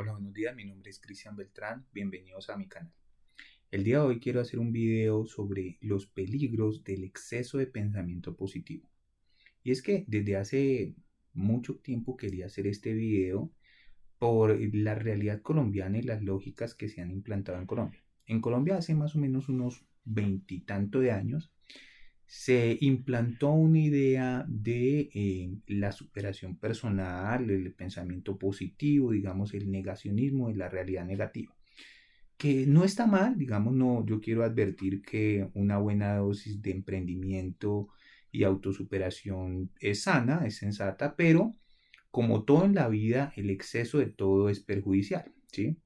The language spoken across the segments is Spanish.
Hola, buenos días, mi nombre es Cristian Beltrán, bienvenidos a mi canal. El día de hoy quiero hacer un video sobre los peligros del exceso de pensamiento positivo. Y es que desde hace mucho tiempo quería hacer este video por la realidad colombiana y las lógicas que se han implantado en Colombia. En Colombia hace más o menos unos veintitantos de años se implantó una idea de la superación personal, el pensamiento positivo, digamos, el negacionismo de la realidad negativa. Que no está mal, digamos, no, yo quiero advertir que una buena dosis de emprendimiento y autosuperación es sana, es sensata, pero como todo en la vida, el exceso de todo es perjudicial, ¿sí?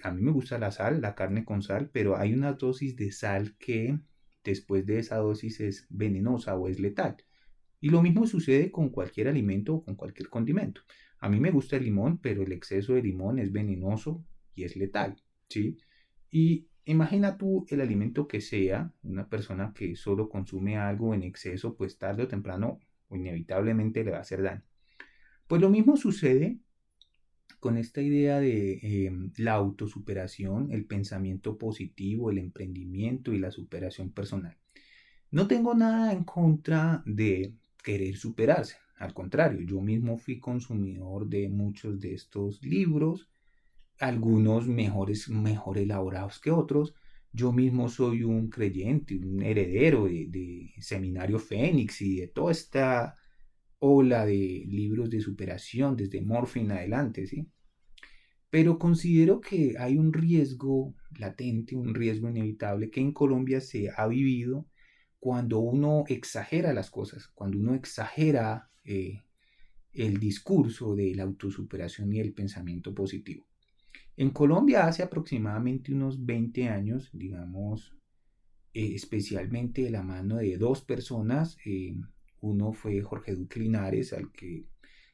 A mí me gusta la sal, la carne con sal, pero hay una dosis de sal que después de esa dosis es venenosa o es letal. Y lo mismo sucede con cualquier alimento o con cualquier condimento. A mí me gusta el limón, pero el exceso de limón es venenoso y es letal, ¿sí? Y imagina tú el alimento que sea, una persona que solo consume algo en exceso, pues tarde o temprano o inevitablemente le va a hacer daño. Pues lo mismo sucede con esta idea de la autosuperación, el pensamiento positivo, el emprendimiento y la superación personal. No tengo nada en contra de querer superarse. Al contrario, yo mismo fui consumidor de muchos de estos libros, algunos mejor elaborados que otros. Yo mismo soy un creyente, un heredero de Seminario Fénix y de toda esta ola de libros de superación desde Morphy en adelante, ¿sí? Pero considero que hay un riesgo latente, un riesgo inevitable que en Colombia se ha vivido cuando uno exagera las cosas, cuando uno exagera el discurso de la autosuperación y el pensamiento positivo. En Colombia hace aproximadamente unos 20 años, digamos, especialmente de la mano de dos personas, uno fue Jorge Duque Linares, al que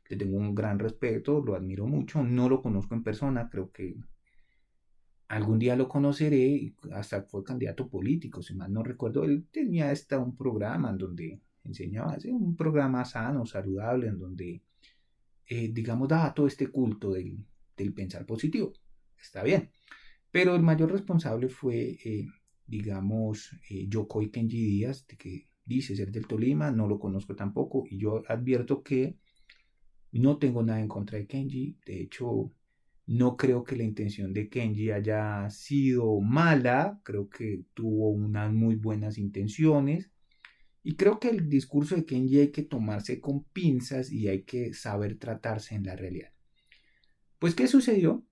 le tengo un gran respeto, lo admiro mucho, no lo conozco en persona, creo que algún día lo conoceré, hasta fue candidato político, si mal no recuerdo, él tenía hasta un programa en donde enseñaba, ¿sí? Un programa sano, saludable, en donde, digamos, daba todo este culto del pensar positivo. Está bien, pero el mayor responsable fue, digamos, Yokoi Kenji Díaz, de que dice ser del Tolima, no lo conozco tampoco, y yo advierto que no tengo nada en contra de Kenji, de hecho, no creo que la intención de Kenji haya sido mala, creo que tuvo unas muy buenas intenciones y creo que el discurso de Kenji hay que tomarse con pinzas y hay que saber tratarse en la realidad. Pues, ¿qué sucedió?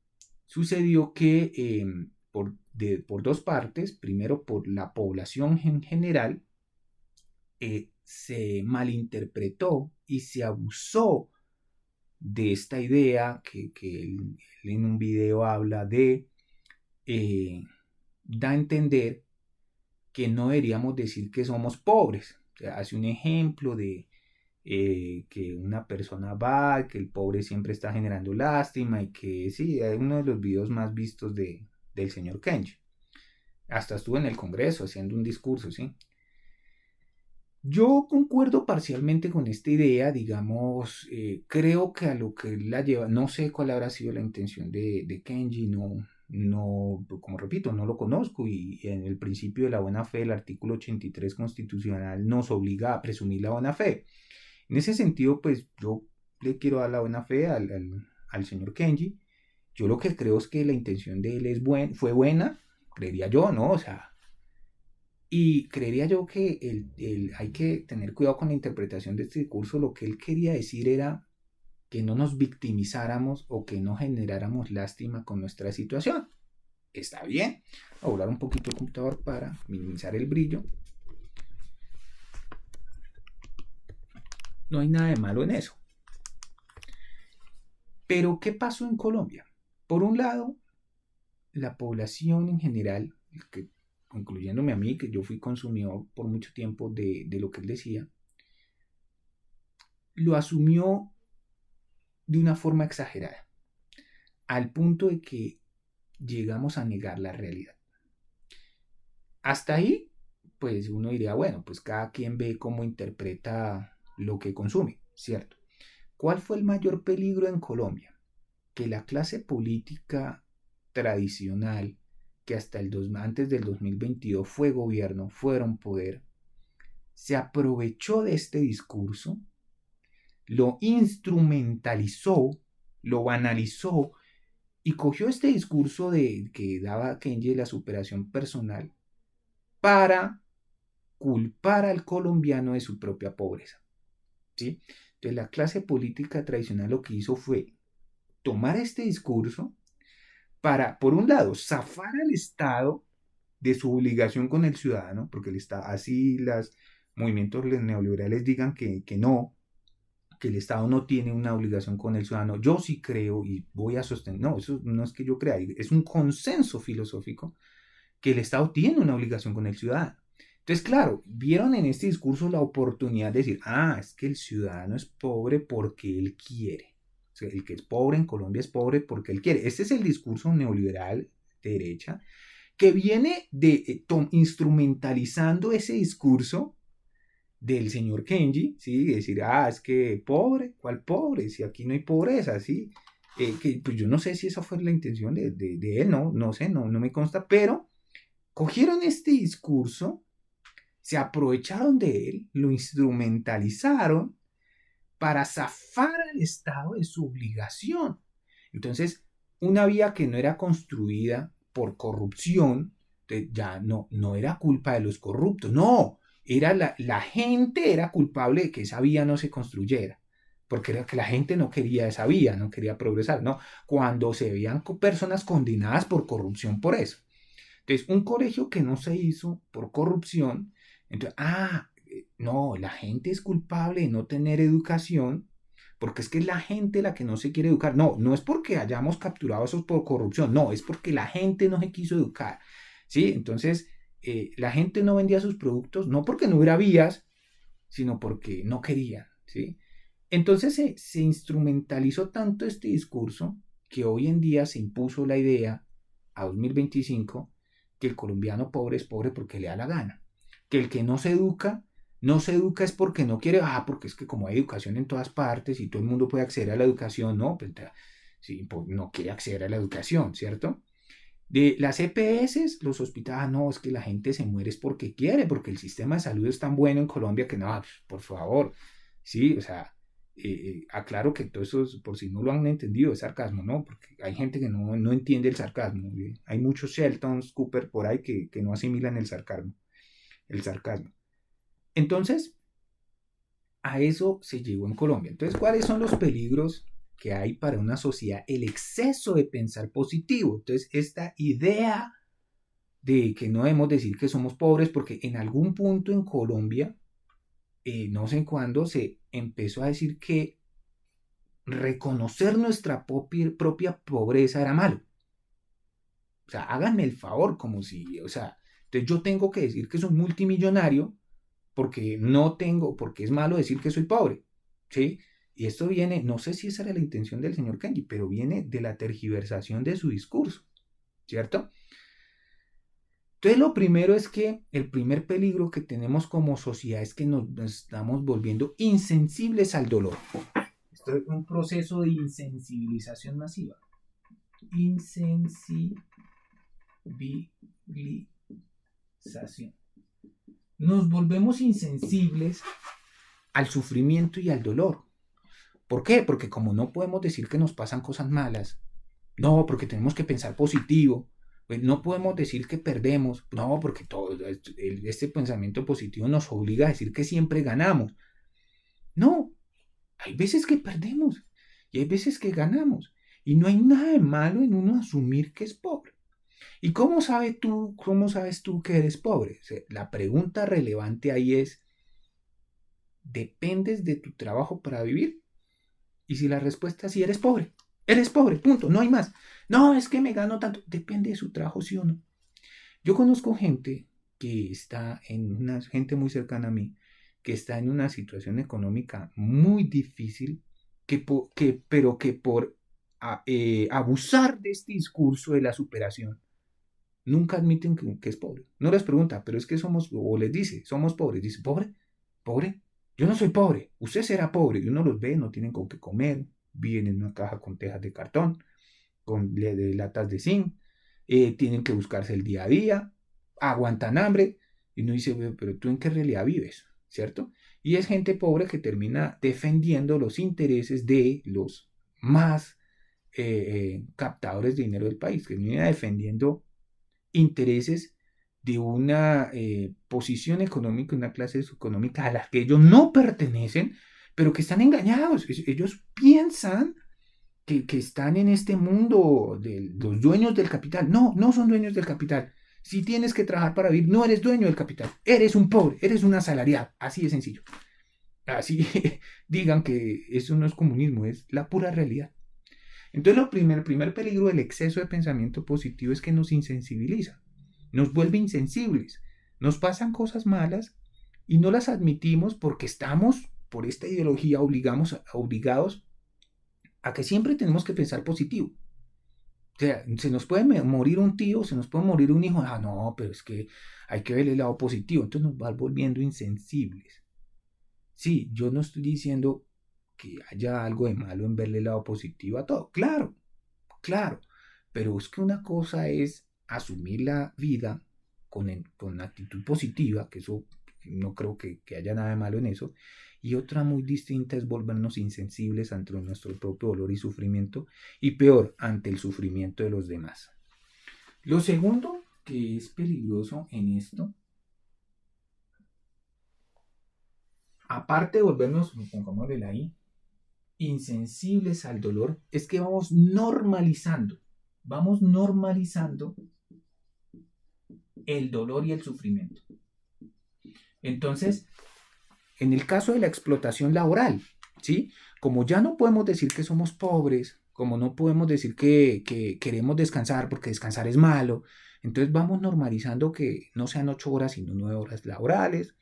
Sucedió que por dos partes, primero por la población en general, se malinterpretó y se abusó de esta idea que él en un video habla de, eh, da a entender que no deberíamos decir que somos pobres. O sea, hace un ejemplo de que una persona va, que el pobre siempre está generando lástima y que sí, es uno de los videos más vistos del señor Kenji. Hasta estuvo en el Congreso haciendo un discurso, ¿sí? Yo concuerdo parcialmente con esta idea, digamos, creo que a lo que la lleva, no sé cuál habrá sido la intención de Kenji, no, como repito, no lo conozco y en el principio de la buena fe, el artículo 83 constitucional nos obliga a presumir la buena fe. En ese sentido, pues yo le quiero dar la buena fe al señor Kenji. Yo lo que creo es que la intención de él fue buena, creería yo, ¿no? O sea, y creería yo que hay que tener cuidado con la interpretación de este discurso. Lo que él quería decir era que no nos victimizáramos o que no generáramos lástima con nuestra situación. Está bien. Voy a volar un poquito el computador para minimizar el brillo. No hay nada de malo en eso. Pero, ¿qué pasó en Colombia? Por un lado, la población en general, incluyéndome a mí, que yo fui consumidor por mucho tiempo de lo que él decía, lo asumió de una forma exagerada, al punto de que llegamos a negar la realidad. Hasta ahí, pues uno diría, bueno, pues cada quien ve cómo interpreta lo que consume, ¿cierto? ¿Cuál fue el mayor peligro en Colombia? que la clase política tradicional, que hasta antes del 2022 fue gobierno, fueron poder, se aprovechó de este discurso, lo instrumentalizó, lo banalizó y cogió este discurso que daba Kenji de la superación personal para culpar al colombiano de su propia pobreza, ¿sí? Entonces la clase política tradicional lo que hizo fue tomar este discurso para, por un lado, zafar al Estado de su obligación con el ciudadano, porque el Estado, así los movimientos neoliberales digan que no, que el Estado no tiene una obligación con el ciudadano. Yo sí creo y voy a sostener, no, eso no es que yo crea, es un consenso filosófico que el Estado tiene una obligación con el ciudadano. Entonces, claro, vieron en este discurso la oportunidad de decir, es que el ciudadano es pobre porque él quiere. O sea, el que es pobre en Colombia es pobre porque él quiere. Este es el discurso neoliberal de derecha que viene instrumentalizando ese discurso del señor Kenji, ¿sí? Decir, es que pobre, ¿cuál pobre? Si aquí no hay pobreza, ¿sí? Que, pues yo no sé si esa fue la intención de él, no sé, no me consta, pero cogieron este discurso, se aprovecharon de él, lo instrumentalizaron para zafar al Estado de su obligación. Entonces, una vía que no era construida por corrupción, ya no era culpa de los corruptos, no, era la gente era culpable de que esa vía no se construyera, porque era que la gente no quería esa vía, no quería progresar, ¿no? Cuando se veían personas condenadas por corrupción por eso. Entonces, un colegio que no se hizo por corrupción, entonces, no, la gente es culpable de no tener educación, porque es que es la gente la que no se quiere educar. No, no es porque hayamos capturado esos por corrupción, no, es porque la gente no se quiso educar, ¿sí? Entonces, la gente no vendía sus productos, no porque no hubiera vías, sino porque no querían, ¿sí? Entonces se instrumentalizó tanto este discurso que hoy en día se impuso la idea a 2025 que el colombiano pobre es pobre porque le da la gana, que el que no se educa es porque no quiere, porque es que como hay educación en todas partes y todo el mundo puede acceder a la educación, no, pues, sí, pues no quiere acceder a la educación, ¿cierto? De las EPS, los hospitales, no, es que la gente se muere es porque quiere, porque el sistema de salud es tan bueno en Colombia que no, por favor, sí, o sea, aclaro que todo eso, por si no lo han entendido, es sarcasmo, ¿no? Porque hay gente que no entiende el sarcasmo, ¿sí? Hay muchos Sheltons, Cooper por ahí que no asimilan el sarcasmo, Entonces, a eso se llegó en Colombia. Entonces, ¿cuáles son los peligros que hay para una sociedad? El exceso de pensar positivo. Entonces, esta idea de que no debemos decir que somos pobres, porque en algún punto en Colombia, no sé cuándo, se empezó a decir que reconocer nuestra propia pobreza era malo. O sea, háganme el favor, como si, o sea, entonces yo tengo que decir que soy multimillonario porque es malo decir que soy pobre, ¿sí? Y esto viene, no sé si esa era la intención del señor Kenji, pero viene de la tergiversación de su discurso, ¿cierto? Entonces lo primero es que el primer peligro que tenemos como sociedad es que nos estamos volviendo insensibles al dolor. Esto es un proceso de insensibilización masiva. Insensibilización. Nos volvemos insensibles al sufrimiento y al dolor. ¿Por qué? Porque como no podemos decir que nos pasan cosas malas, no, porque tenemos que pensar positivo, pues no podemos decir que perdemos, no, porque este pensamiento positivo nos obliga a decir que siempre ganamos. No, hay veces que perdemos y hay veces que ganamos. Y no hay nada de malo en uno asumir que es pobre. ¿Y cómo sabes tú que eres pobre? O sea, la pregunta relevante ahí es, ¿dependes de tu trabajo para vivir? Y si la respuesta es sí, eres pobre, punto, no hay más. No, es que me gano tanto, depende de su trabajo, sí o no. Yo conozco gente gente muy cercana a mí, que está en una situación económica muy difícil, pero que por abusar de este discurso de la superación, nunca admiten que es pobre. No les pregunta, pero es que o les dice, somos pobres. Dice, ¿pobre? ¿Pobre? Yo no soy pobre, usted será pobre. Y uno los ve, no tienen con qué comer, viven en una caja con tejas de cartón, de latas de zinc, tienen que buscarse el día a día, aguantan hambre, y uno dice, pero tú en qué realidad vives, ¿cierto? Y es gente pobre que termina defendiendo los intereses de los más captadores de dinero del país, que termina defendiendo intereses de una posición económica, una clase económica a la que ellos no pertenecen, pero que están engañados. Ellos piensan que están en este mundo de los dueños del capital. No, no son dueños del capital. Si tienes que trabajar para vivir, no eres dueño del capital. Eres un pobre, eres un asalariado. Así de sencillo. Así digan que eso no es comunismo, es la pura realidad. Entonces, el primer peligro del exceso de pensamiento positivo es que nos insensibiliza, nos vuelve insensibles, nos pasan cosas malas y no las admitimos porque estamos, por esta ideología, obligados a que siempre tenemos que pensar positivo. O sea, se nos puede morir un tío, se nos puede morir un hijo. Ah, no, pero es que hay que ver el lado positivo. Entonces nos va volviendo insensibles. Sí, yo no estoy diciendo que haya algo de malo en verle el lado positivo a todo. Claro, claro. Pero es que una cosa es asumir la vida con actitud positiva, que eso no creo que haya nada de malo en eso. Y otra muy distinta es volvernos insensibles ante nuestro propio dolor y sufrimiento, y peor, ante el sufrimiento de los demás. Lo segundo que es peligroso en esto, aparte de volvernos, pongámosle ahí, insensibles al dolor, es que vamos normalizando el dolor y el sufrimiento. Entonces, en el caso de la explotación laboral, ¿sí? Como ya no podemos decir que somos pobres, como no podemos decir que queremos descansar porque descansar es malo, entonces vamos normalizando que no sean 8 horas sino 9 horas laborales,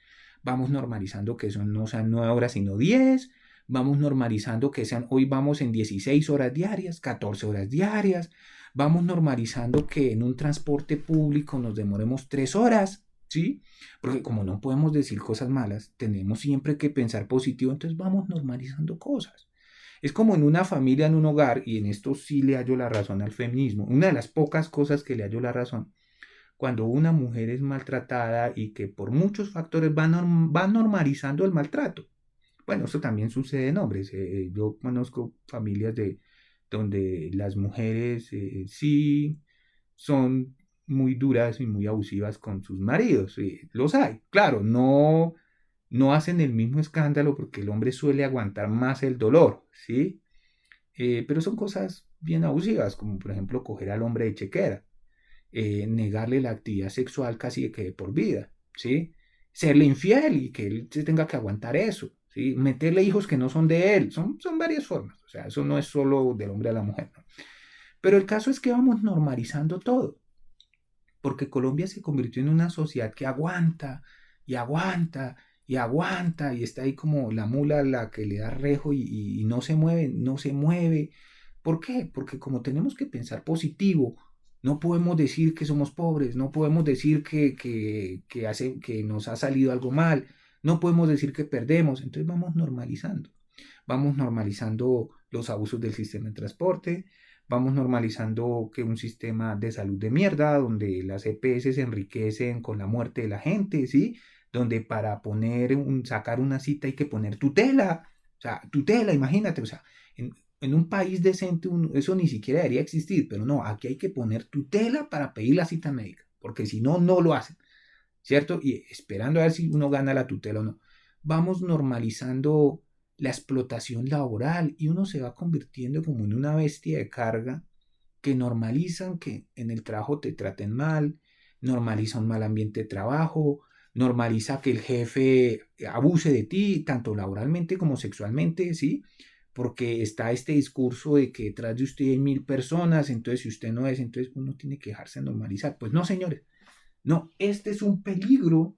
vamos normalizando que no sean 9 horas sino 10, vamos normalizando que hoy vamos en 16 horas diarias, 14 horas diarias, vamos normalizando que en un transporte público nos demoremos 3 horas, ¿sí? Porque como no podemos decir cosas malas, tenemos siempre que pensar positivo, entonces vamos normalizando cosas. Es como en una familia, en un hogar, y en esto sí le hallo la razón al feminismo, una de las pocas cosas que le hallo la razón, cuando una mujer es maltratada y que por muchos factores va normalizando el maltrato. Bueno, eso también sucede en hombres. Yo conozco familias donde las mujeres sí son muy duras y muy abusivas con sus maridos. Los hay. Claro, no hacen el mismo escándalo porque el hombre suele aguantar más el dolor, ¿sí? Pero son cosas bien abusivas, como por ejemplo coger al hombre de chequera, negarle la actividad sexual casi que de por vida, ¿sí? Serle infiel y que él se tenga que aguantar eso, ¿sí? Meterle hijos que no son de él, son varias formas, o sea, eso no es solo del hombre a la mujer, ¿no? Pero el caso es que vamos normalizando todo, porque Colombia se convirtió en una sociedad que aguanta y aguanta y aguanta y está ahí como la mula a la que le da rejo y no se mueve, no se mueve. ¿Por qué? Porque como tenemos que pensar positivo, no podemos decir que somos pobres, no podemos decir que nos ha salido algo mal, no podemos decir que perdemos, entonces vamos normalizando los abusos del sistema de transporte, vamos normalizando que un sistema de salud de mierda, donde las EPS se enriquecen con la muerte de la gente, ¿sí? Donde para sacar una cita hay que poner tutela, o sea, tutela, imagínate, o sea, en un país decente eso ni siquiera debería existir, pero no, aquí hay que poner tutela para pedir la cita médica, porque si no, no lo hacen, ¿cierto? Y esperando a ver si uno gana la tutela o no. Vamos normalizando la explotación laboral y uno se va convirtiendo como en una bestia de carga que normalizan que en el trabajo te traten mal, normaliza un mal ambiente de trabajo, normaliza que el jefe abuse de ti, tanto laboralmente como sexualmente, ¿sí? Porque está este discurso de que detrás de usted hay 1000 personas, entonces si usted no es, entonces uno tiene que dejarse normalizar. Pues no, señores, no, este es un peligro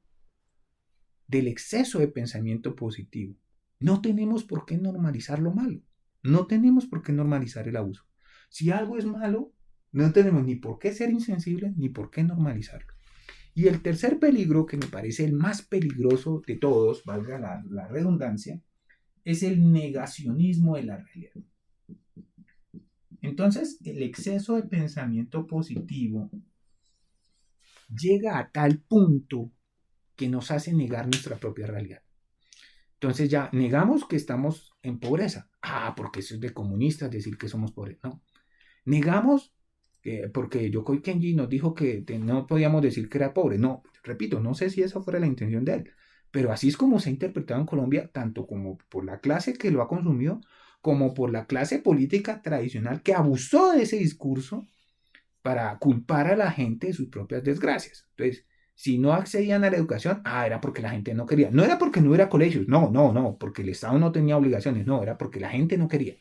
del exceso de pensamiento positivo. No tenemos por qué normalizar lo malo. No tenemos por qué normalizar el abuso. Si algo es malo, no tenemos ni por qué ser insensibles ni por qué normalizarlo. Y el tercer peligro, que me parece el más peligroso de todos, valga la redundancia, es el negacionismo de la realidad. Entonces, el exceso de pensamiento positivo llega a tal punto que nos hace negar nuestra propia realidad. Entonces ya negamos que estamos en pobreza. Ah, porque eso es de comunistas decir que somos pobres. No. Negamos porque Yokoi Kenji nos dijo que no podíamos decir que era pobre. No, repito, no sé si esa fuera la intención de él. Pero así es como se ha interpretado en Colombia, tanto como por la clase que lo ha consumido, como por la clase política tradicional que abusó de ese discurso para culpar a la gente de sus propias desgracias. Entonces, si no accedían a la educación, era porque la gente no quería. No era porque no hubiera colegios, no, porque el Estado no tenía obligaciones, no, era porque la gente no quería.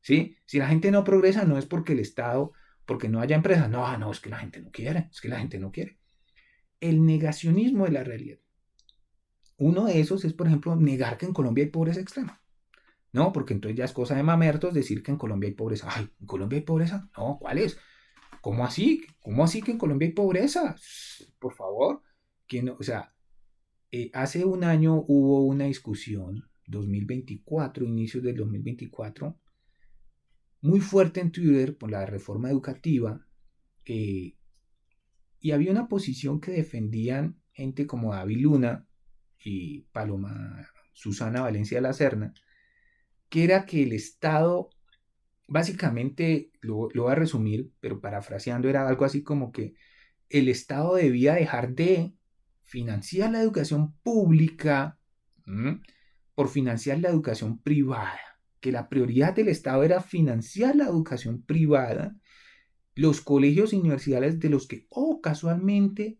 ¿Sí? Si la gente no progresa, no es porque el Estado, porque no haya empresas, no, es que la gente no quiere, es que la gente no quiere. El negacionismo de la realidad. Uno de esos es, por ejemplo, negar que en Colombia hay pobreza extrema. No, porque entonces ya es cosa de mamertos decir que en Colombia hay pobreza. Ay, ¿en Colombia hay pobreza? No, ¿cuál es? ¿Cómo así? ¿Cómo así que en Colombia hay pobreza? Por favor. Que no, o sea, hace un año hubo una discusión, 2024, inicios del 2024, muy fuerte en Twitter por la reforma educativa, eh, y había una posición que defendían gente como David Luna y Paloma Susana Valencia de la Serna, que era que el Estado, básicamente, lo voy a resumir, pero parafraseando, era algo así como que el Estado debía dejar de financiar la educación pública, ¿m?, por financiar la educación privada, que la prioridad del Estado era financiar la educación privada, los colegios y universidades de los que, casualmente,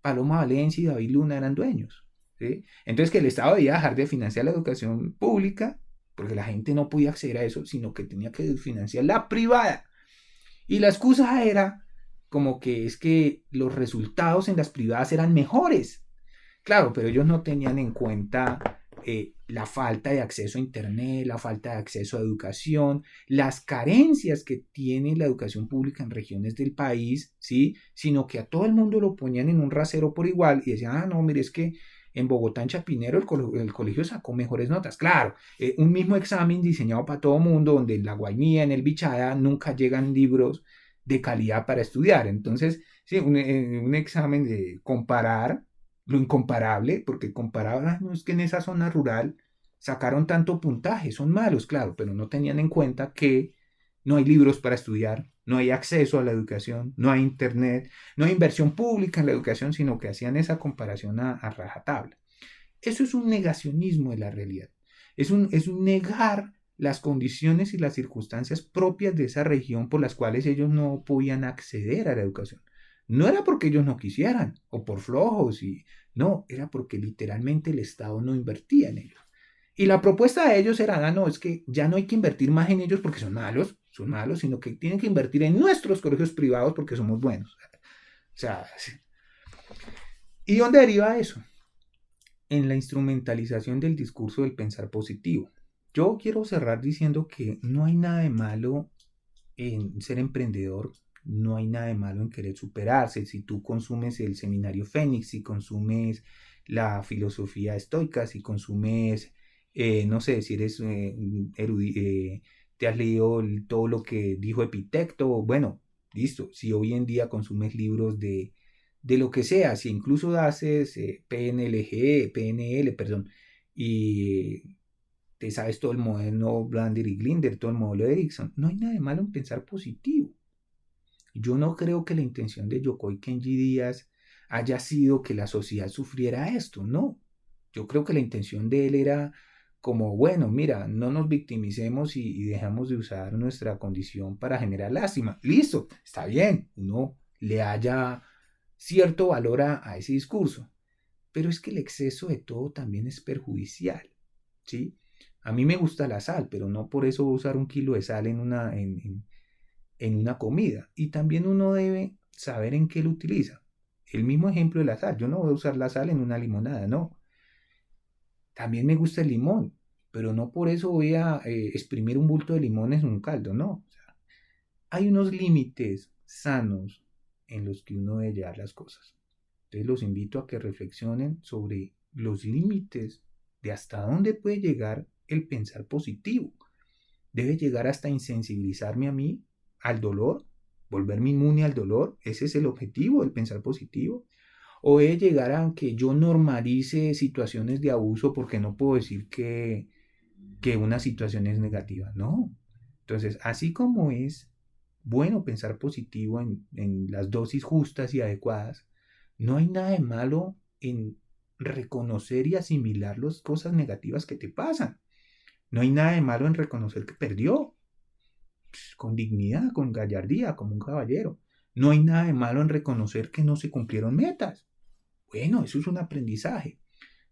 Paloma Valencia y David Luna eran dueños. ¿Sí? Entonces, que el Estado debía dejar de financiar la educación pública, porque la gente no podía acceder a eso, sino que tenía que financiar la privada. Y la excusa era como que es que los resultados en las privadas eran mejores. Claro, pero ellos no tenían en cuenta la falta de acceso a Internet, la falta de acceso a educación, las carencias que tiene la educación pública en regiones del país, ¿sí? Sino que a todo el mundo lo ponían en un rasero por igual y decían, no, mire, es que en Bogotá, en Chapinero, el colegio sacó mejores notas. Claro, un mismo examen diseñado para todo el mundo, donde en la Guainía, en el Bichada, nunca llegan libros de calidad para estudiar. Entonces, sí, un examen de comparar lo incomparable, porque comparaban, no es que en esa zona rural sacaron tanto puntaje, son malos, claro, pero no tenían en cuenta que no hay libros para estudiar, no hay acceso a la educación, no hay internet, no hay inversión pública en la educación, sino que hacían esa comparación a rajatabla. Eso es un negacionismo de la realidad, es un negar las condiciones y las circunstancias propias de esa región por las cuales ellos no podían acceder a la educación. No era porque ellos no quisieran o por flojos, no, era porque literalmente el Estado no invertía en ellos. Y la propuesta de ellos era, no, es que ya no hay que invertir más en ellos porque son malos, sino que tienen que invertir en nuestros colegios privados porque somos buenos. O sea, ¿y dónde deriva eso? En la instrumentalización del discurso del pensar positivo. Yo quiero cerrar diciendo que no hay nada de malo en ser emprendedor, no hay nada de malo en querer superarse. Si tú consumes el seminario Fénix, si consumes la filosofía estoica, si consumes, no sé, si eres te has leído todo lo que dijo Epicteto, bueno, listo. Si hoy en día consumes libros de lo que sea, si incluso haces PNL, perdón, y te sabes todo el modelo Blander y Glinder, todo el modelo de Erickson, no hay nada de malo en pensar positivo. Yo no creo que la intención de Yokoi Kenji Díaz haya sido que la sociedad sufriera esto, no. Yo creo que la intención de él era como, bueno, mira, no nos victimicemos y dejamos de usar nuestra condición para generar lástima. Listo, está bien, uno le haya cierto valor a ese discurso, pero es que el exceso de todo también es perjudicial, ¿sí? A mí me gusta la sal, pero no por eso voy a usar un kilo de sal en una comida. Y también uno debe saber en qué lo utiliza. El mismo ejemplo de la sal. Yo no voy a usar la sal en una limonada, no. También me gusta el limón, pero no por eso voy a exprimir un bulto de limones en un caldo, no. O sea, hay unos límites sanos en los que uno debe llevar las cosas. Entonces los invito a que reflexionen sobre los límites de hasta dónde puede llegar el pensar positivo. debe llegar hasta insensibilizarme a mí, al dolor, volverme inmune al dolor. Ese es el objetivo del pensar positivo. O debe llegar a que yo normalice situaciones de abuso porque no puedo decir que una situación es negativa. No. Entonces, así como es bueno pensar positivo en las dosis justas y adecuadas, no hay nada de malo en reconocer y asimilar las cosas negativas que te pasan. No hay nada de malo en reconocer que perdió, pues, con dignidad, con gallardía, como un caballero. No hay nada de malo en reconocer que no se cumplieron metas. Bueno, eso es un aprendizaje.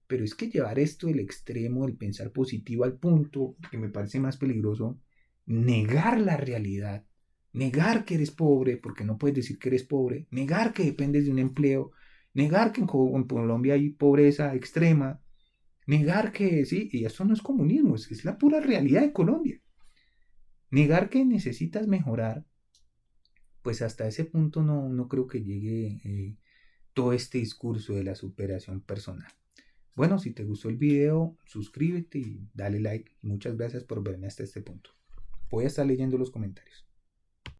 Pero es que llevar esto del extremo, del pensar positivo al punto que me parece más peligroso, negar la realidad, negar que eres pobre, porque no puedes decir que eres pobre, negar que dependes de un empleo, negar que en Colombia hay pobreza extrema, negar que sí, y eso no es comunismo, es la pura realidad de Colombia. Negar que necesitas mejorar, pues hasta ese punto no creo que llegue todo este discurso de la superación personal. Bueno, si te gustó el video, suscríbete y dale like. Muchas gracias por verme hasta este punto. Voy a estar leyendo los comentarios.